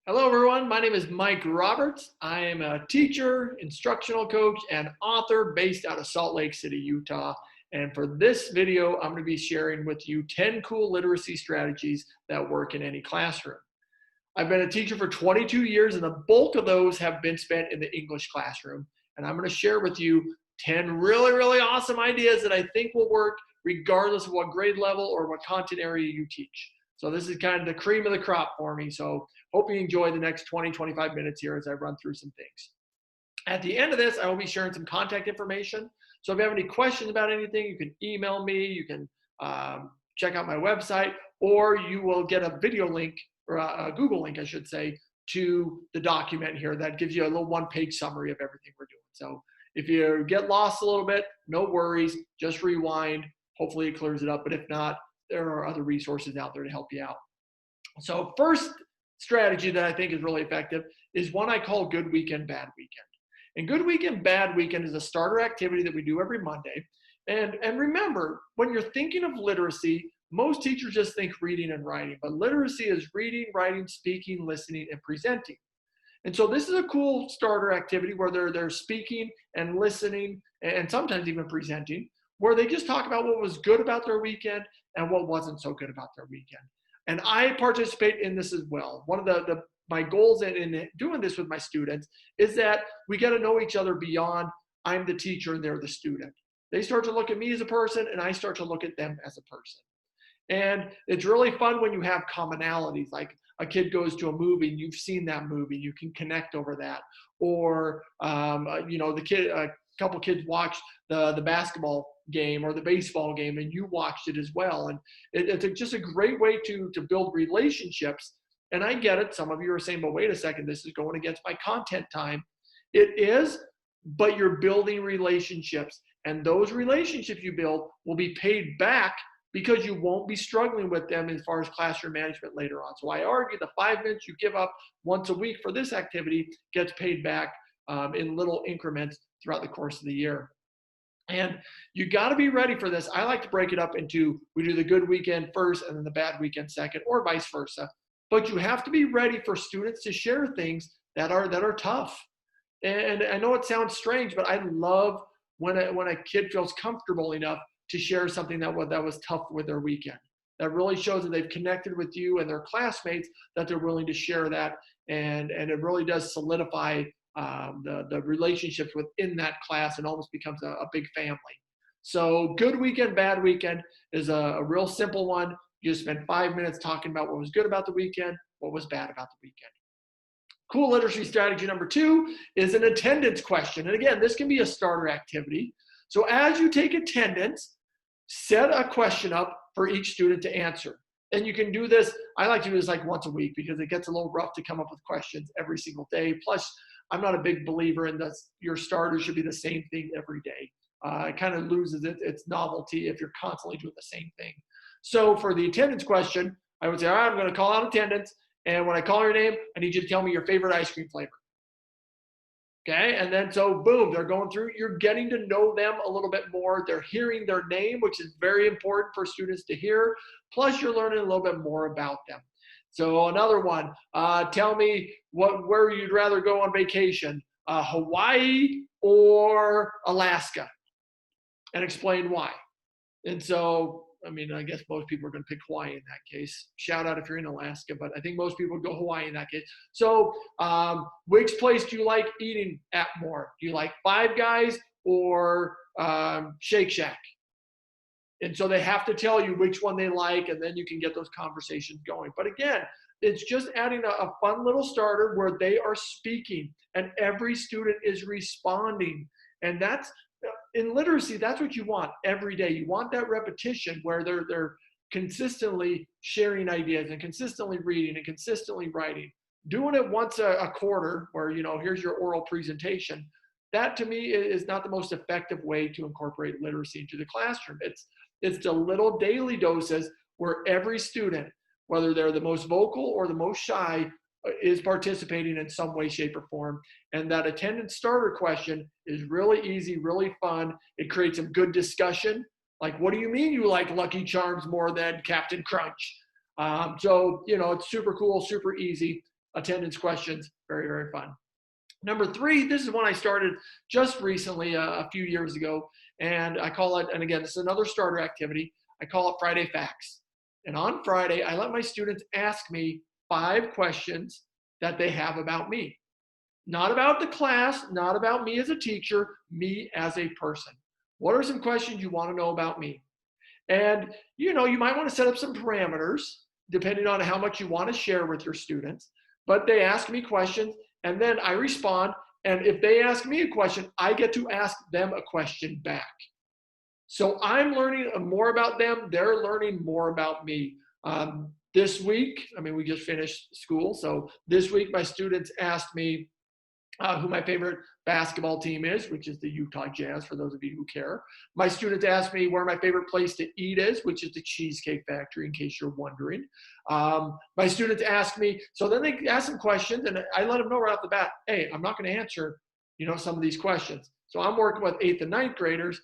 Hello, everyone. My name is Mike Roberts. I am a teacher, instructional coach, and author based out of Salt Lake City, Utah. And for this video, I'm going to be sharing with you 10 cool literacy strategies that work in any classroom. I've been a teacher for 22 years, and the bulk of those have been spent in the English classroom. And I'm going to share with you 10 really awesome ideas that I think will work regardless of what grade level or what content area you teach. So this is kind of the cream of the crop for me. So hope you enjoy the next 20-25 minutes here as I run through some things. At the end of this, I will be sharing some contact information. So if you have any questions about anything, you can email me, you can check out my website, or you will get a video link, or a Google link, I should say, to the document here that gives you a little one-page summary of everything we're doing. So if you get lost a little bit, no worries, just rewind. Hopefully it clears it up, but if not, there are other resources out there to help you out. So first strategy that I think is really effective is one I call Good Weekend, Bad Weekend. And Good Weekend, Bad Weekend is a starter activity that we do every Monday. And remember, when you're thinking of literacy, most teachers just think reading and writing, but literacy is reading, writing, speaking, listening, and presenting. And so this is a cool starter activity where they're speaking and listening and sometimes even presenting, where they just talk about what was good about their weekend and what wasn't so good about their weekend. And I participate in this as well. One of my goals in doing this with my students is that we get to know each other beyond I'm the teacher and they're the student. They start to look at me as a person and I start to look at them as a person. And it's really fun when you have commonalities, like a kid goes to a movie and you've seen that movie, you can connect over that. Or, a couple kids watched the basketball game or the baseball game and you watched it as well. And it's just a great way to build relationships. And I get it. Some of you are saying, but wait a second, this is going against my content time. It is, but you're building relationships. And those relationships you build will be paid back because you won't be struggling with them as far as classroom management later on. So I argue the 5 minutes you give up once a week for this activity gets paid back in little increments throughout the course of the year. And you got to be ready for this. I like to break it up into, we do the good weekend first and then the bad weekend second, or vice versa. But you have to be ready for students to share things that are tough. And I know it sounds strange, but I love when a kid feels comfortable enough to share something that was tough with their weekend. That really shows that they've connected with you and their classmates, that they're willing to share that. And it really does solidify the relationships within that class and almost becomes a big family. So good weekend, bad weekend is a real simple one. You just spend 5 minutes talking about what was good about the weekend, what was bad about the weekend. Cool literacy strategy number 2 is an attendance question. And again, this can be a starter activity. So as you take attendance, set a question up for each student to answer. And you can do this, I like to do this like once a week because it gets a little rough to come up with questions every single day. Plus, I'm not a big believer in this. Your starter should be the same thing every day. It kind of loses its novelty if you're constantly doing the same thing. So for the attendance question, I would say, all right, I'm going to call out attendance. And when I call your name, I need you to tell me your favorite ice cream flavor. Okay, and then so boom, they're going through, you're getting to know them a little bit more. They're hearing their name, which is very important for students to hear. Plus, you're learning a little bit more about them. So another one, tell me where you'd rather go on vacation, Hawaii or Alaska, and explain why. And so, I mean, I guess most people are going to pick Hawaii in that case. Shout out if you're in Alaska, but I think most people would go Hawaii in that case. So, which place do you like eating at more? Do you like Five Guys or Shake Shack? And so they have to tell you which one they like, and then you can get those conversations going. But again, it's just adding a fun little starter where they are speaking and every student is responding. And that's, in literacy, that's what you want every day. You want that repetition where they're consistently sharing ideas and consistently reading and consistently writing. Doing it once a quarter, where here's your oral presentation, that to me is not the most effective way to incorporate literacy into the classroom. It's the little daily doses where every student, whether they're the most vocal or the most shy, is participating in some way, shape, or form. And that attendance starter question is really easy, really fun. It creates some good discussion. Like, what do you mean you like Lucky Charms more than Captain Crunch? So, it's super cool, super easy. attendance questions. Very, very fun. Number 3, this is one I started just recently, a few years ago, and I call it, and again, this is another starter activity, I call it Friday Facts. And on Friday, I let my students ask me 5 questions that they have about me. Not about the class, not about me as a teacher, me as a person. What are some questions you want to know about me? And you might want to set up some parameters depending on how much you want to share with your students. But they ask me questions and then I respond. And if they ask me a question, I get to ask them a question back. So I'm learning more about them. They're learning more about me. This week, we just finished school. So this week, my students asked me who my favorite basketball team is, which is the Utah Jazz, for those of you who care. My students asked me where my favorite place to eat is, which is the Cheesecake Factory, in case you're wondering. My students asked me, so then they ask some questions, and I let them know right off the bat, hey, I'm not going to answer, some of these questions. So I'm working with 8th and 9th graders,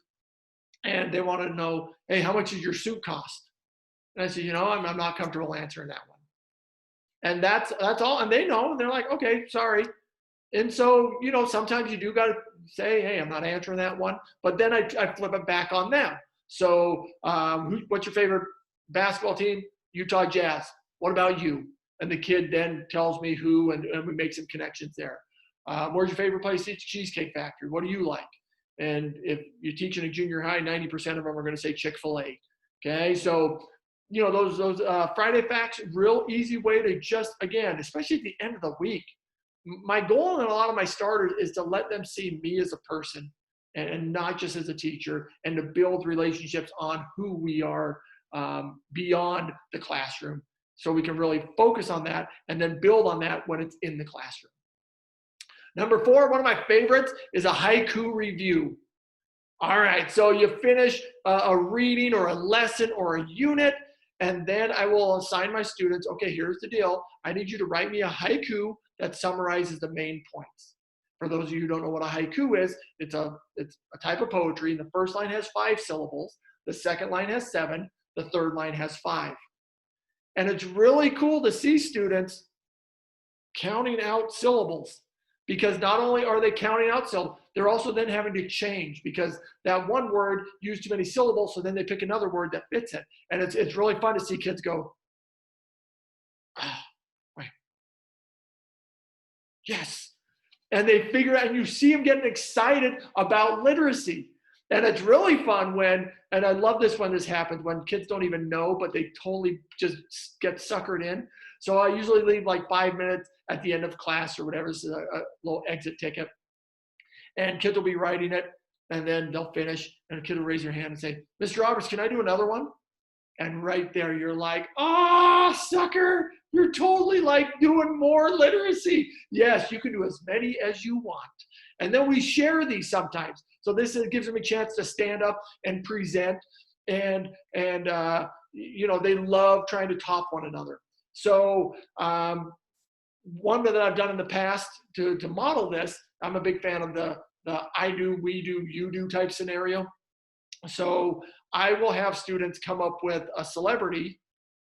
and they want to know, hey, how much does your suit cost? And I said, I'm not comfortable answering that one. And that's all. And they know, and they're like, okay, sorry. And so, sometimes you do got to say, hey, I'm not answering that one. But then I flip it back on them. So what's your favorite basketball team? Utah Jazz. What about you? And the kid then tells me who, and we make some connections there. Where's your favorite place to eat? Cheesecake Factory. What do you like? And if you're teaching a junior high, 90% of them are going to say Chick-fil-A. Okay, so those Friday Facts, real easy way to just, again, especially at the end of the week. My goal in a lot of my starters is to let them see me as a person and not just as a teacher, and to build relationships on who we are beyond the classroom, so we can really focus on that and then build on that when it's in the classroom. Number 4, one of my favorites is a haiku review. All right, so you finish a reading or a lesson or a unit, and then I will assign my students, okay, here's the deal. I need you to write me a haiku that summarizes the main points. For those of you who don't know what a haiku is, it's a type of poetry. The first line has 5 syllables. The second line has 7. The third line has 5. And it's really cool to see students counting out syllables, because not only are they counting out syllables, they're also then having to change, because that one word used too many syllables, so then they pick another word that fits it. And it's really fun to see kids go, wait, yes. And they figure out, and you see them getting excited about literacy. And it's really fun when, and I love this when this happens, when kids don't even know, but they totally just get suckered in. So I usually leave like 5 minutes at the end of class or whatever. This is a little exit ticket. And kids will be writing it, and then they'll finish, and a kid will raise their hand and say, Mr. Roberts, can I do another one? And right there, you're like, oh, sucker, you're totally like doing more literacy. Yes, you can do as many as you want. And then we share these sometimes. So this gives them a chance to stand up and present, and they love trying to top one another. So one that I've done in the past to model this, I'm a big fan of the I do, we do, you do type scenario. So I will have students come up with a celebrity,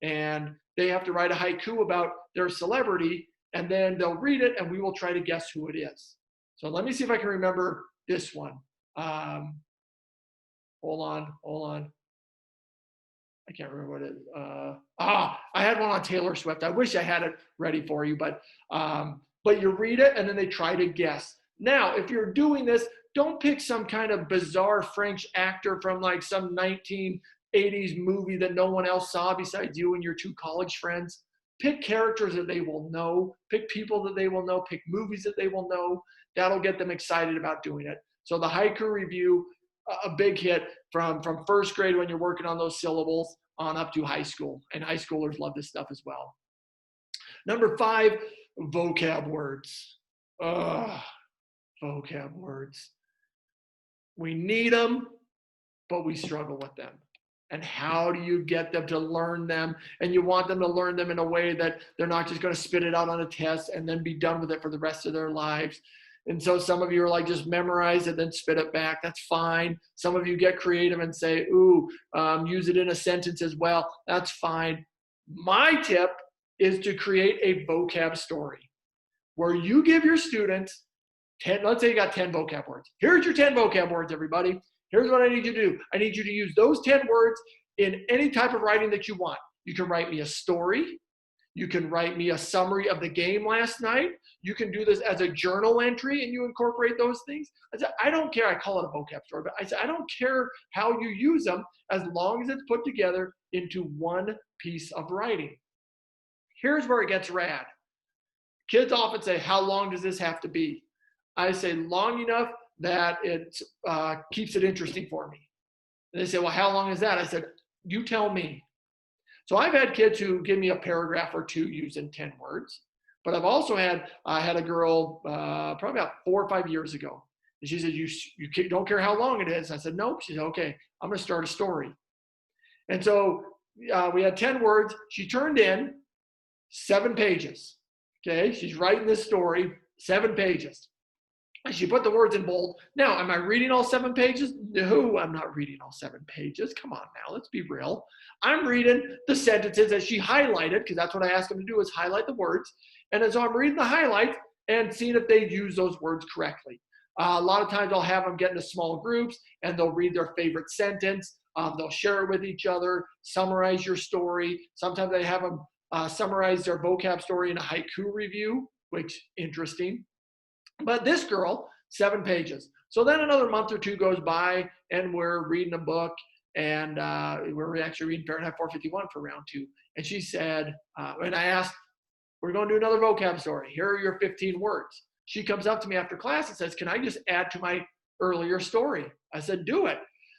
and they have to write a haiku about their celebrity, and then they'll read it, and we will try to guess who it is. So let me see if I can remember this one. Hold on. I can't remember what it is. I had one on Taylor Swift. I wish I had it ready for you, but you read it, and then they try to guess. Now, if you're doing this, don't pick some kind of bizarre French actor from like some 1980s movie that no one else saw besides you and your 2 college friends. Pick characters that they will know. Pick people that they will know. Pick movies that they will know. That'll get them excited about doing it. So the haiku review, a big hit from first grade when you're working on those syllables on up to high school. And high schoolers love this stuff as well. Number 5, vocab words. Vocab words. We need them, but we struggle with them. And how do you get them to learn them? And you want them to learn them in a way that they're not just going to spit it out on a test and then be done with it for the rest of their lives. And so some of you are like, just memorize it, then spit it back. That's fine. Some of you get creative and say, use it in a sentence as well. That's fine. My tip is to create a vocab story. where you give your students 10, let's say you got 10 vocab words. Here's your 10 vocab words, everybody. Here's what I need you to do. I need you to use those 10 words in any type of writing that you want. You can write me a story. You can write me a summary of the game last night. You can do this as a journal entry and you incorporate those things. I said, I don't care. I call it a vocab story, but I said, I don't care how you use them as long as it's put together into one piece of writing. Here's where it gets rad. Kids often say, how long does this have to be? I say, long enough that it keeps it interesting for me. And they say, well, how long is that? I said, you tell me. So I've had kids who give me a paragraph or two using 10 words, but I've also had a girl probably about 4 or 5 years ago. And she said, you don't care how long it is. I said, nope. She said, okay, I'm going to start a story. And so we had 10 words. She turned in 7 pages. Okay, she's writing this story, 7 pages. And she put the words in bold. Now, am I reading all 7 pages? No, I'm not reading all 7 pages. Come on now, let's be real. I'm reading the sentences that she highlighted, because that's what I asked them to do, is highlight the words. And so I'm reading the highlights and seeing if they use those words correctly. A lot of times I'll have them get into small groups and they'll read their favorite sentence. They'll share it with each other, summarize your story. Sometimes I have them summarize their vocab story in a haiku review, which interesting. But this girl, 7 pages. So then another month or two goes by and we're reading a book and we're actually reading Fahrenheit 451 for round 2. And she said, and I asked, we're going to do another vocab story. Here are your 15 words. She comes up to me after class and says, can I just add to my earlier story? I said, do it.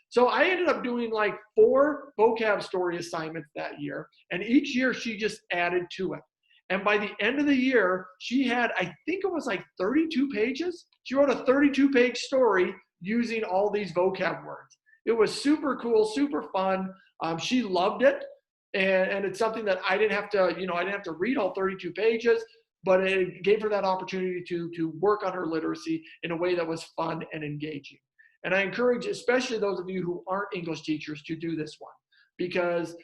So I ended up doing like 4 vocab story assignments that year. And each year she just added to it. And by the end of the year, she had, I think it was like 32 pages. She wrote a 32-page story using all these vocab words. It was super cool, super fun. She loved it. And it's something that I didn't have to, I didn't have to read all 32 pages, but it gave her that opportunity to work on her literacy in a way that was fun and engaging. And I encourage, especially those of you who aren't English teachers, to do this one. Because,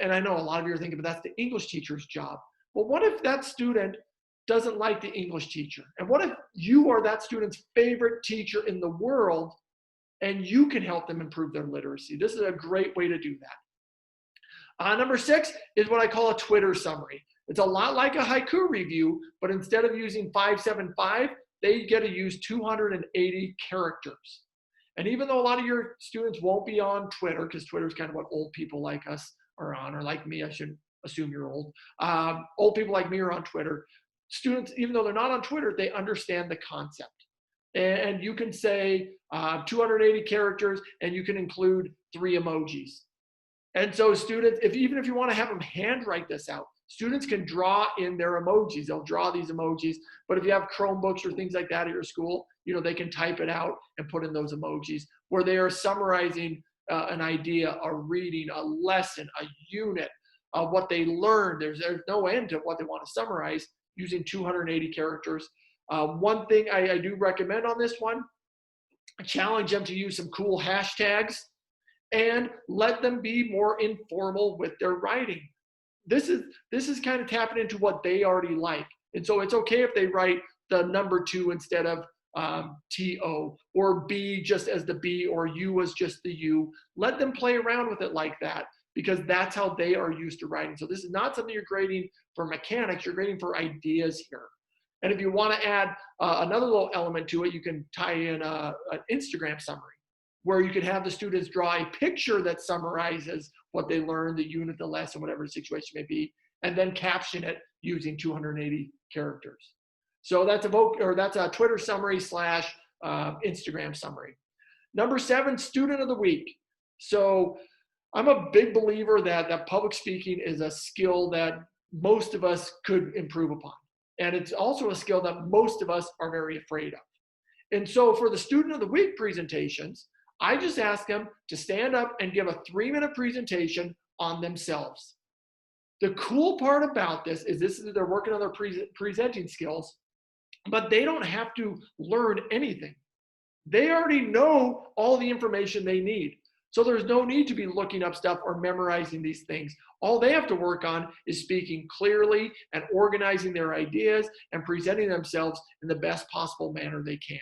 and I know a lot of you are thinking, but that's the English teacher's job. Well, what if that student doesn't like the English teacher? And what if you are that student's favorite teacher in the world and you can help them improve their literacy? This is a great way to do that. Number 6 is what I call a Twitter summary. It's a lot like a haiku review, but instead of using 575, they get to use 280 characters. And even though a lot of your students won't be on Twitter, because Twitter is kind of what old people like us are on, or like me, I should assume you're old. Old people like me are on Twitter. Students, even though they're not on Twitter, they understand the concept. And you can say 280 characters, and you can include 3 emojis. And so students, even if you want to have them handwrite this out, students can draw in their emojis. They'll draw these emojis. But if you have Chromebooks or things like that at your school, they can type it out and put in those emojis where they are summarizing an idea, a reading, a lesson, a unit of what they learned. There's no end to what they want to summarize using 280 characters. One thing I do recommend on this one, I challenge them to use some cool hashtags and let them be more informal with their writing. This is kind of tapping into what they already like. And so it's okay if they write the number 2 instead of T-O, or B just as the B, or U as just the U. Let them play around with it like that, because that's how they are used to writing. So this is not something you're grading for mechanics, you're grading for ideas here. And if you want to add another little element to it, you can tie in an Instagram summary, where you can have the students draw a picture that summarizes what they learned, the unit, the lesson, whatever the situation may be, and then caption it using 280 characters. So that's a Twitter summary / Instagram summary. Number 7, student of the week. So I'm a big believer that public speaking is a skill that most of us could improve upon. And it's also a skill that most of us are very afraid of. And so for the student of the week presentations, I just ask them to stand up and give a 3-minute presentation on themselves. The cool part about this is they're working on their presenting skills, but they don't have to learn anything. They already know all the information they need. So there's no need to be looking up stuff or memorizing these things. All they have to work on is speaking clearly and organizing their ideas and presenting themselves in the best possible manner they can.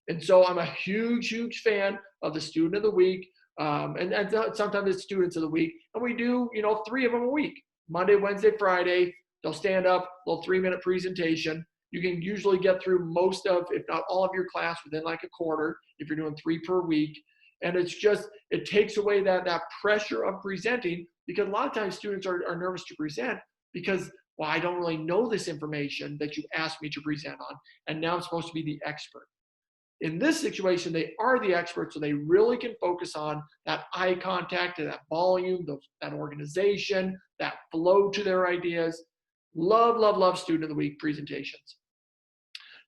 And so I'm a huge, huge fan of the student of the week. And sometimes it's students of the week. And we do, 3 of them a week. Monday, Wednesday, Friday. They'll stand up, little 3-minute presentation. You can usually get through most of, if not all of your class within like a quarter, if you're doing 3 per week. And it's just, it takes away that pressure of presenting, because a lot of times students are nervous to present because, well, I don't really know this information that you asked me to present on, and now I'm supposed to be the expert. In this situation, they are the experts, so they really can focus on that eye contact, and that volume, that organization, that flow to their ideas. Love, love, love student of the week presentations.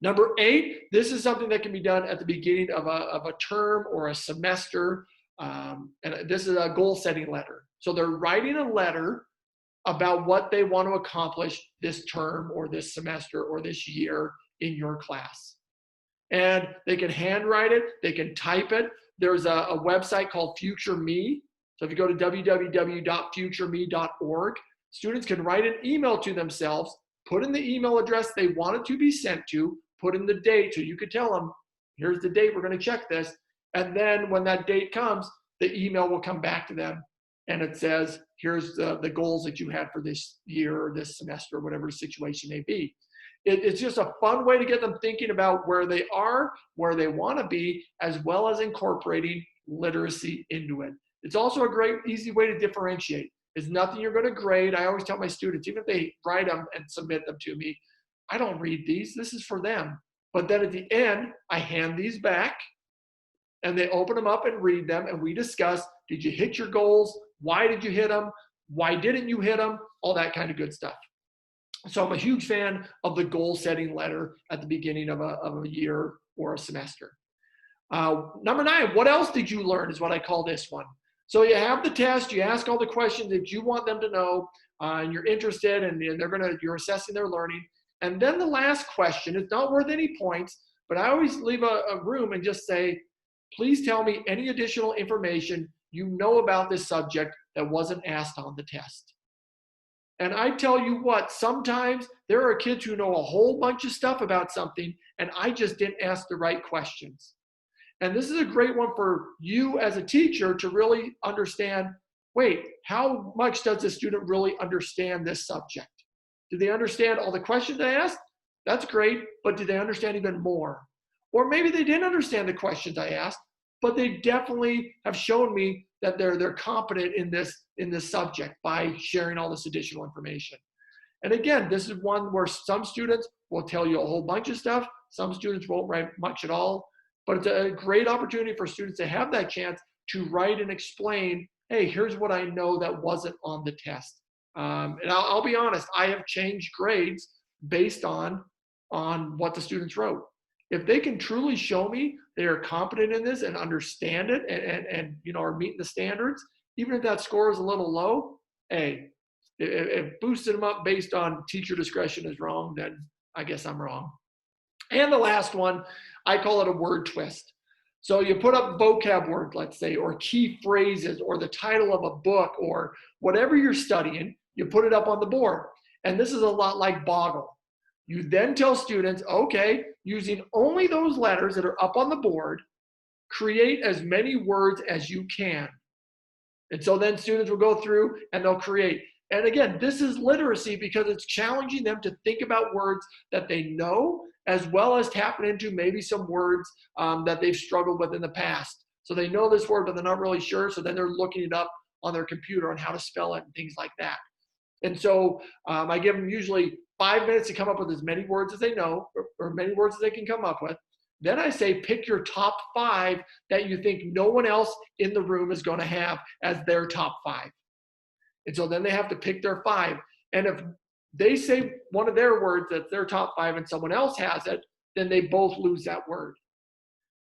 Number 8, this is something that can be done at the beginning of a term or a semester. And this is a goal setting letter. So they're writing a letter about what they want to accomplish this term or this semester or this year in your class. And they can handwrite it, they can type it. There's a website called Future Me. So if you go to www.futureme.org, students can write an email to themselves, put in the email address they want it to be sent to, put in the date, so you could tell them, here's the date we're going to check this. And then when that date comes, the email will come back to them. And it says, here's the goals that you had for this year or this semester, or whatever the situation may be. It's just a fun way to get them thinking about where they are, where they want to be, as well as incorporating literacy into it. It's also a great, easy way to differentiate. It's nothing you're going to grade. I always tell my students, even if they write them and submit them to me, I don't read these. This is for them. But then at the end, I hand these back, and they open them up and read them, and we discuss, did you hit your goals? Why did you hit them? Why didn't you hit them? All that kind of good stuff. So I'm a huge fan of the goal setting letter at the beginning of a year or a semester. Number 9, what else did you learn is what I call this one. So you have the test, you ask all the questions that you want them to know, and you're interested, and you're assessing their learning. And then the last question, it's not worth any points, but I always leave a room and just say, please tell me any additional information you know about this subject that wasn't asked on the test. And I tell you what, sometimes there are kids who know a whole bunch of stuff about something, and I just didn't ask the right questions. And this is a great one for you as a teacher to really understand, wait, how much does the student really understand this subject? Do they understand all the questions I asked? That's great, but do they understand even more? Or maybe they didn't understand the questions I asked, but they definitely have shown me that they're competent in this subject by sharing all this additional information. And again, this is one where some students will tell you a whole bunch of stuff. Some students won't write much at all. But it's a great opportunity for students to have that chance to write and explain, hey, here's what I know that wasn't on the test. And I'll be honest, I have changed grades based on what the students wrote. If they can truly show me they are competent in this and understand it and are meeting the standards, even if that score is a little low, hey, if boosting them up based on teacher discretion is wrong, then I guess I'm wrong. And the last one, I call it a word twist. So you put up vocab word, let's say, or key phrases, or the title of a book, or whatever you're studying, you put it up on the board. And this is a lot like Boggle. You then tell students, okay, using only those letters that are up on the board, create as many words as you can. And so then students will go through and they'll create. And again, this is literacy because it's challenging them to think about words that they know, as well as tapping into maybe some words that they've struggled with in the past. So they know this word, but they're not really sure. So then they're looking it up on their computer on how to spell it and things like that. And so I give them usually 5 minutes to come up with as many words as they know, or many words as they can come up with. Then I say, pick your top 5 that you think no one else in the room is going to have as their top 5. And so then they have to pick their 5. And if they say one of their words that's their top 5 and someone else has it, then they both lose that word.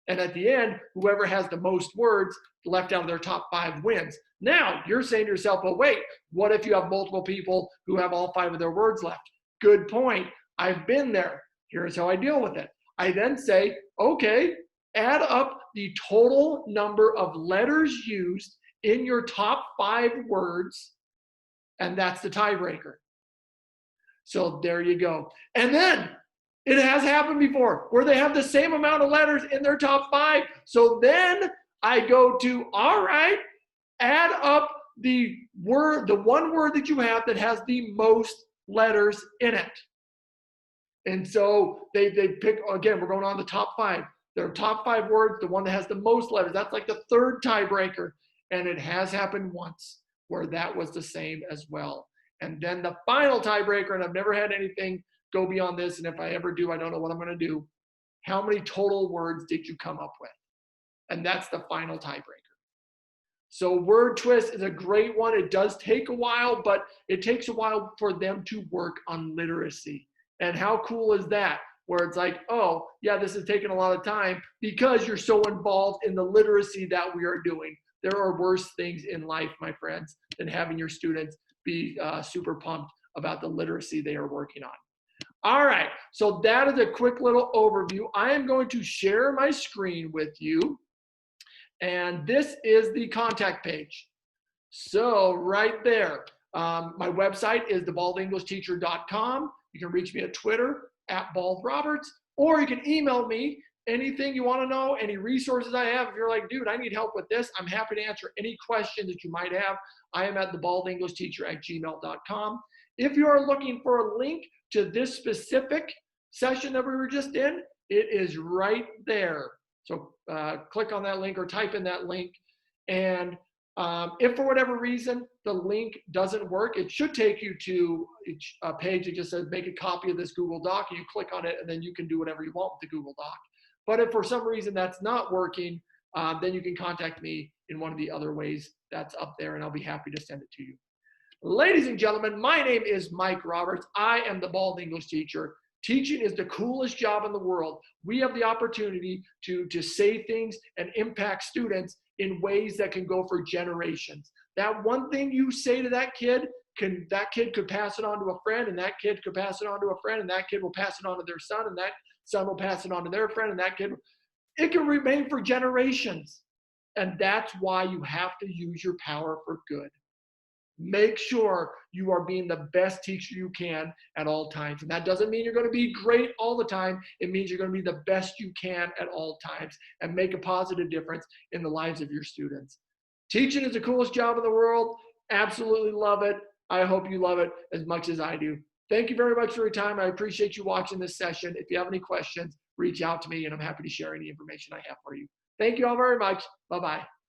And at the end, whoever has the most words left out of their top 5 wins. Now, you're saying to yourself, well, wait, what if you have multiple people who have all 5 of their words left? Good point. I've been there. Here's how I deal with it. I then say, okay, Add up the total number of letters used in your top 5 words, and that's the tiebreaker. So there you go. And then it has happened before where they have the same amount of letters in their top 5. So then I go to, all right, add up the one word that you have that has the most letters in it. And so they pick, again, we're going on the top 5. Their top 5 words, the one that has the most letters, that's like the third tiebreaker. And it has happened once where that was the same as well. And then the final tiebreaker, and I've never had anything go beyond this, and if I ever do, I don't know what I'm going to do. How many total words did you come up with? And that's the final tiebreaker. So word twist is a great one. It does take a while, but it takes a while for them to work on literacy. And how cool is that? Where it's like, oh, yeah, this is taking a lot of time because you're so involved in the literacy that we are doing. There are worse things in life, my friends, than having your students be super pumped about the literacy they are working on. All right, so that is a quick little overview. I am going to share my screen with you, and this is the contact page. So right there, my website is thebaldenglishteacher.com. You can reach me at Twitter @BaldRoberts, or you can email me anything you want to know, any resources I have. If you're like, dude, I need help with this, I'm happy to answer any question that you might have. I am at thebaldenglishteacher@gmail.com. If you are looking for a link to this specific session that we were just in, it is right there. So click on that link or type in that link. And if for whatever reason the link doesn't work, it should take you to a page that just says make a copy of this Google Doc, and you click on it, and then you can do whatever you want with the Google Doc. But if for some reason that's not working, then you can contact me in one of the other ways that's up there, and I'll be happy to send it to you. Ladies and gentlemen, my name is Mike Roberts. I am the Bald English Teacher. Teaching is the coolest job in the world. We have the opportunity to say things and impact students in ways that can go for generations. That one thing you say to that kid could pass it on to a friend, and that kid could pass it on to a friend, and that kid will pass it on to their son, and that son will pass it on to their friend, and that kid, it can remain for generations. And that's why you have to use your power for good. Make sure you are being the best teacher you can at all times. And that doesn't mean you're going to be great all the time. It means you're going to be the best you can at all times and make a positive difference in the lives of your students. Teaching is the coolest job in the world. Absolutely love it. I hope you love it as much as I do. Thank you very much for your time. I appreciate you watching this session. If you have any questions, reach out to me, and I'm happy to share any information I have for you. Thank you all very much. Bye-bye.